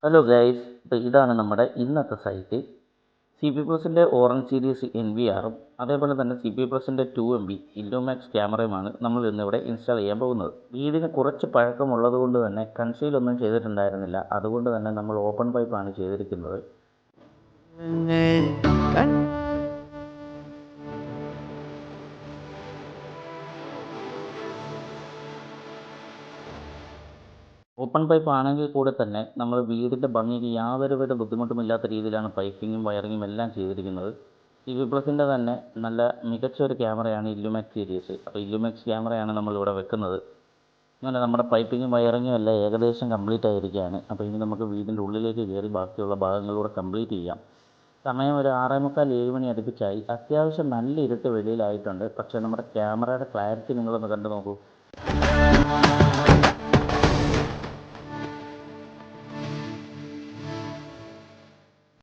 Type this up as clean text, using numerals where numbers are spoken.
Hello guys, ഇപ്പോൾ ഇതാണ് നമ്മുടെ ഇന്നത്തെ സൈറ്റ്. സി പി പ്ലസിൻ്റെ ഓറഞ്ച് സീരീസ് NVR-ഉം അതേപോലെ തന്നെ സി പി പ്ലസിൻ്റെ 2MB ഇല്ലുമാക്സ് ക്യാമറയുമാണ് നമ്മൾ ഇന്നിവിടെ ഇൻസ്റ്റാൾ ചെയ്യാൻ പോകുന്നത്. വീടിന് കുറച്ച് പഴക്കമുള്ളത് കൊണ്ട് തന്നെ കൺസീലൊന്നും ചെയ്തിട്ടുണ്ടായിരുന്നില്ല. അതുകൊണ്ട് തന്നെ നമ്മൾ ഓപ്പൺ പൈപ്പാണ് ചെയ്തിരിക്കുന്നത്. ഓപ്പൺ പൈപ്പ് ആണെങ്കിൽ കൂടെ തന്നെ നമ്മൾ വീടിൻ്റെ ഭംഗിക്ക് യാതൊരുവിധ ബുദ്ധിമുട്ടുമില്ലാത്ത രീതിയിലാണ് പൈപ്പിങ്ങും വയറിങ്ങും എല്ലാം ചെയ്തിരിക്കുന്നത്. സി പി പ്ലസിൻ്റെ തന്നെ നല്ല മികച്ച ഒരു ക്യാമറയാണ് ഇല്ലുമാക്സ് സീരീസ്. അപ്പോൾ ഇല്ലുമാക്സ് ക്യാമറയാണ് നമ്മളിവിടെ വെക്കുന്നത്. അങ്ങനെ നമ്മുടെ പൈപ്പിങ്ങും വയറിങ്ങും എല്ലാം ഏകദേശം കംപ്ലീറ്റ് ആയിരിക്കുകയാണ്. അപ്പോൾ ഇനി നമുക്ക് വീടിൻ്റെ ഉള്ളിലേക്ക് കയറി ബാക്കിയുള്ള ഭാഗങ്ങളൂടെ കംപ്ലീറ്റ് ചെയ്യാം. സമയം ഒരു 6:45 7 മണി അടുപ്പിച്ചായി. അത്യാവശ്യം നല്ല ഇരുട്ട് വെളിയിലായിട്ടുണ്ട്. പക്ഷേ നമ്മുടെ ക്യാമറയുടെ ക്ലാരിറ്റി നിങ്ങളൊന്ന് കണ്ടു നോക്കൂ.